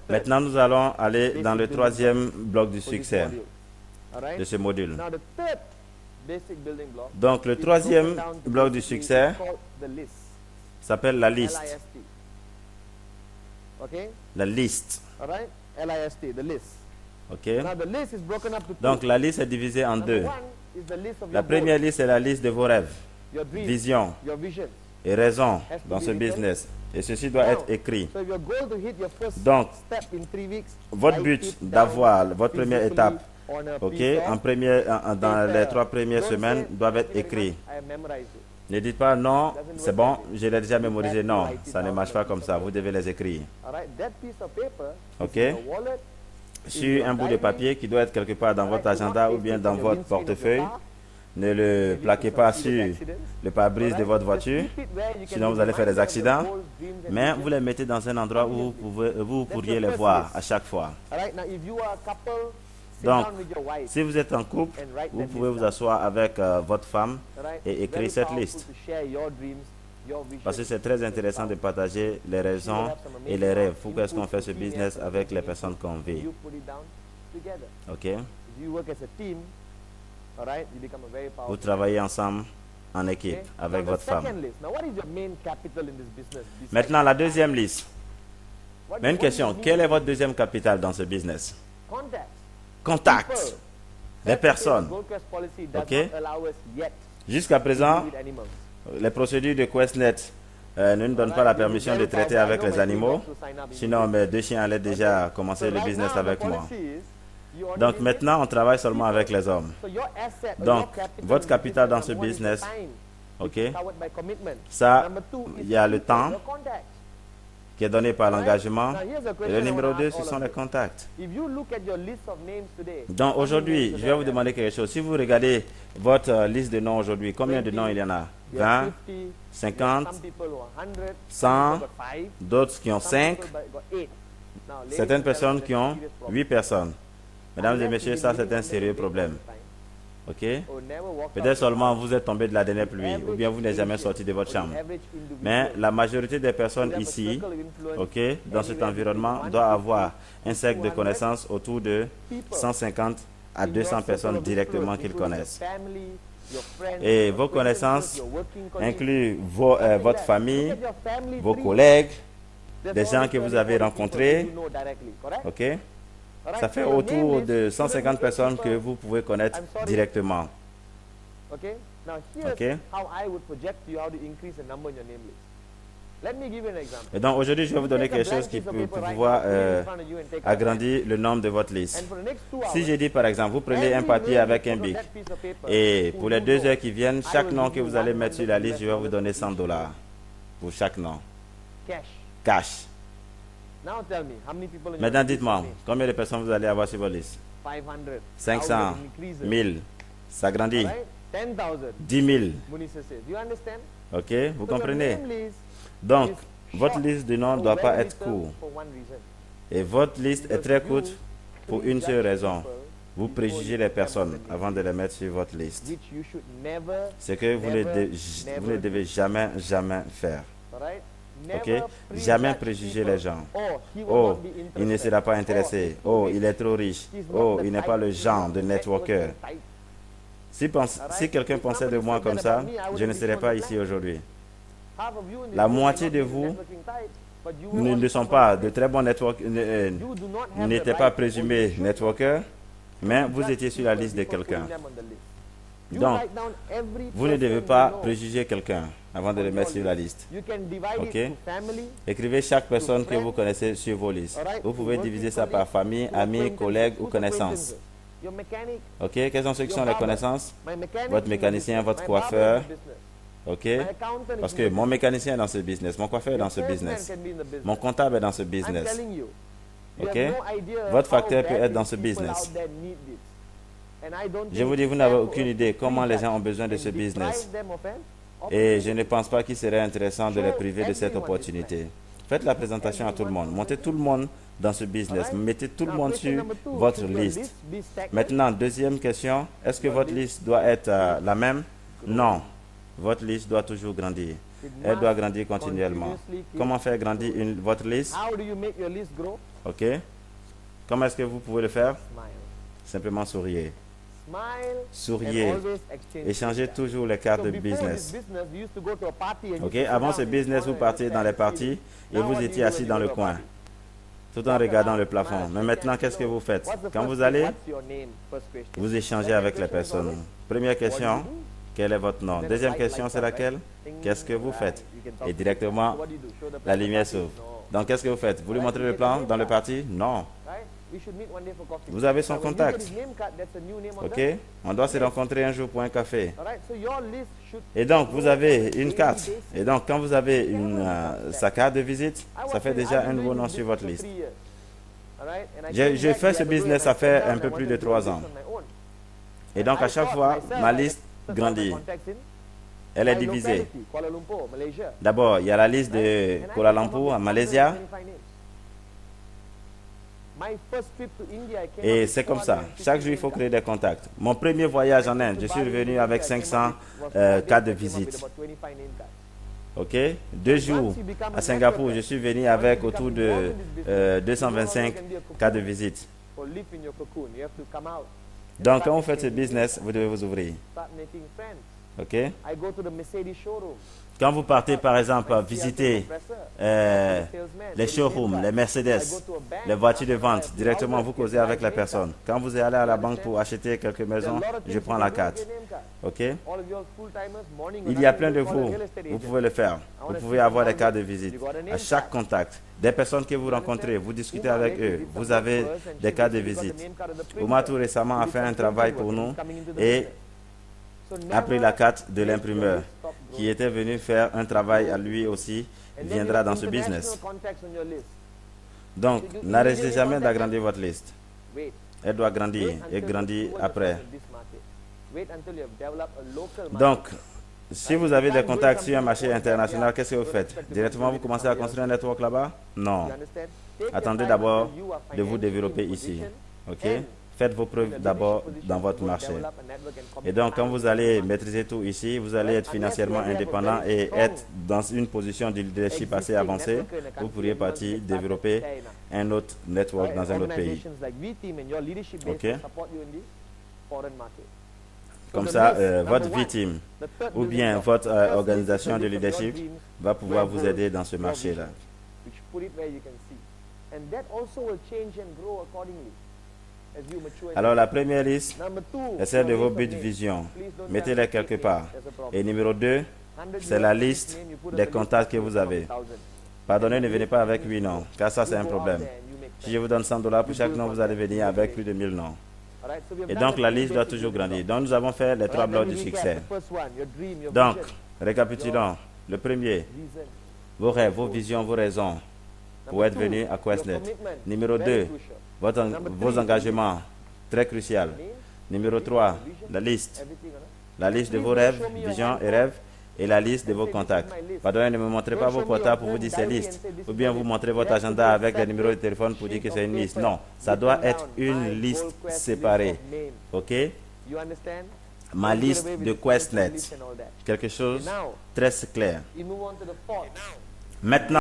Maintenant, nous allons aller dans le troisième bloc du succès de ce module. Donc, le troisième bloc du succès s'appelle la liste. La liste. Ok. Donc, la liste est divisée en deux. La première liste est la liste de vos rêves, visions et raisons dans ce business. Et ceci doit être écrit. Donc, votre but d'avoir votre première étape, ok, dans les 3 premières semaines, doivent être écrits. Ne dites pas non, c'est bon, je l'ai déjà mémorisé. Non, ça ne marche pas comme ça. Vous devez les écrire. Ok? Sur un bout de papier qui doit être quelque part dans votre agenda ou bien dans votre portefeuille. Ne le plaquez pas sur le pare-brise de votre voiture, sinon vous allez faire des accidents. Mais vous les mettez dans un endroit où vous pourriez les voir à chaque fois. Donc, si vous êtes en couple, vous pouvez vous asseoir avec votre femme et écrire cette liste. Parce que c'est très intéressant de partager les raisons et les rêves. Pourquoi est-ce qu'on fait ce business avec les personnes qu'on vit. Ok? Vous travaillez ensemble en équipe avec votre femme. Maintenant, la deuxième liste. Mais une question, quel est votre deuxième capital dans ce business? Contact. Les personnes. Ok? Jusqu'à présent, les procédures de QuestNet ne nous donnent pas la permission de traiter avec les animaux. Sinon, mes 2 chiens allaient déjà commencer le business avec moi. Donc maintenant, on travaille seulement avec les hommes. Donc, votre capital dans ce business, ok, ça, il y a le temps qui est donné par l'engagement. Et le numéro 2, ce sont les contacts. Donc aujourd'hui, je vais vous demander quelque chose. Si vous regardez votre liste de noms aujourd'hui, combien de noms il y en a? 20, 50, 100, d'autres qui ont 5, certaines personnes qui ont 8 personnes. Mesdames et messieurs, ça c'est un sérieux problème. Ok? Peut-être seulement vous êtes tombé de la dernière pluie ou bien vous n'êtes jamais sorti de votre chambre. Mais la majorité des personnes ici, ok, dans cet environnement, doit avoir un cercle de connaissances autour de 150 à 200 personnes directement qu'ils connaissent. Et vos connaissances incluent votre famille, vos collègues, des gens que vous avez rencontrés. Ok? Ça fait autour de 150 personnes que vous pouvez connaître directement. Ok? Et donc aujourd'hui, je vais vous donner quelque chose qui peut pouvoir agrandir le nombre de votre liste. Si je dis par exemple, vous prenez un papier avec un bic et pour les 2 heures qui viennent, chaque nom que vous allez mettre sur la liste, je vais vous donner $100 pour chaque nom. Cash. Maintenant, dites-moi, combien de personnes vous allez avoir sur votre liste? 500, 1000, ça grandit. 10 000. Ok, vous comprenez? Donc, votre liste de noms ne doit pas être courte. Et votre liste est très courte pour une seule raison. Vous préjugez les personnes avant de les mettre sur votre liste. C'est que vous ne devez jamais, jamais faire. Ok? Jamais préjuger les gens. Oh, il ne sera pas intéressé. Oh, il est trop riche. Oh, il n'est pas le genre de networker. Si quelqu'un pensait de moi comme ça, je ne serais pas ici aujourd'hui. La moitié de vous ne sont pas de très bons networkers, n'étaient pas présumés networkers, mais vous étiez sur la liste de quelqu'un. Donc, vous ne devez pas préjuger quelqu'un avant de le mettre sur la liste. Ok? Écrivez chaque personne que vous connaissez sur vos listes. Vous pouvez diviser ça par famille, amis, collègues ou connaissances. Ok? Quels sont ceux qui sont les connaissances? Votre mécanicien, votre coiffeur. Ok? Parce que mon mécanicien est dans ce business, mon coiffeur est dans ce business, mon comptable est dans ce business. Ok? Votre facteur peut être dans ce business. Je vous dis, vous n'avez aucune idée comment les gens ont besoin de ce business. Et je ne pense pas qu'il serait intéressant de les priver de cette opportunité. Faites la présentation à tout le monde. Montez tout le monde dans ce business. Mettez tout le monde sur votre liste. Maintenant, deuxième question. Est-ce que votre liste doit être la même? Non. Votre liste doit toujours grandir. Elle doit grandir continuellement. Comment faire grandir votre liste? Ok? Comment est-ce que vous pouvez le faire? Simplement souriez. Souriez. Échangez toujours les cartes de business. Ok? Avant ce business, vous partiez dans les parties et vous étiez assis dans le coin, tout en regardant le plafond. Mais maintenant, qu'est-ce que vous faites? Quand vous allez, vous échangez avec les personnes. Première question, quel est votre nom? Deuxième question, c'est laquelle? Qu'est-ce que vous faites? Et directement, la lumière s'ouvre. Donc, qu'est-ce que vous faites? Vous lui montrez le plan dans le parti? Non. Vous avez son contact. Ok? On doit se rencontrer un jour pour un café. Et donc, vous avez une carte. Et donc, quand vous avez sa carte de visite, ça fait déjà un nouveau nom sur votre liste. J'ai fait ce business, ça fait un peu plus de 3 ans. Et donc, à chaque fois, ma liste grandit. Elle est divisée. D'abord, il y a la liste de Kuala Lumpur, à Malaisie. Et c'est comme ça. Chaque jour, il faut créer des contacts. Mon premier voyage en Inde, je suis revenu avec 500 cartes de visite. Ok? 2 jours à Singapour, je suis venu avec autour de 225 cartes de visite. Donc, quand vous faites ce business, vous devez vous ouvrir. Ok? Quand vous partez, par exemple, visiter les showrooms, les Mercedes, les voitures de vente, directement vous causez avec la personne. Quand vous allez à la banque pour acheter quelques maisons, je prends la carte. Ok? Il y a plein de vous. Vous pouvez le faire. Vous pouvez avoir des cartes de visite. À chaque contact, des personnes que vous rencontrez, vous discutez avec eux. Vous avez des cartes de visite. Oumar tout récemment a fait un travail pour nous et a pris la carte de l'imprimeur qui était venu faire un travail à lui aussi, viendra dans ce business. Donc, n'arrêtez jamais d'agrandir votre liste. Elle doit grandir et grandir après. Donc, si vous avez des contacts sur un marché international, qu'est-ce que vous faites? Directement, vous commencez à construire un network là-bas? Non. Attendez d'abord de vous développer ici. Ok? Faites vos preuves d'abord dans votre marché. Et donc, quand vous allez maîtriser tout ici, vous allez être financièrement indépendant et être dans une position de leadership assez avancée. Vous pourriez partir développer un autre network dans un autre pays. Ok? Comme ça, votre V-Team ou bien votre organisation de leadership va pouvoir vous aider dans ce marché-là. Alors la première liste est celle de vos buts de vision. Mettez-les quelque part. Et numéro 2, c'est la liste des contacts que vous avez. Pardonnez, ne venez pas avec 8 noms, car ça c'est un problème. Si je vous donne $100 pour chaque nom, vous allez venir avec plus de 1000 noms. Et donc la liste doit toujours grandir. Donc nous avons fait les 3 blocs du succès. Donc, récapitulons. Le premier, vos rêves, vos visions, vos raisons pour être venu à QuestNet. Numéro 2, vos engagements, très crucial. Numéro 3, la liste. La liste de vos rêves, visions et rêves. Et la liste de vos contacts. Pardonnez, ne me montrez pas vos portables pour vous dire c'est liste. Ou bien vous montrez votre agenda avec les numéros de téléphone pour dire que c'est une liste. Non, ça doit être une liste séparée. Ok? Ma liste de QuestNet. Quelque chose de très clair. Maintenant,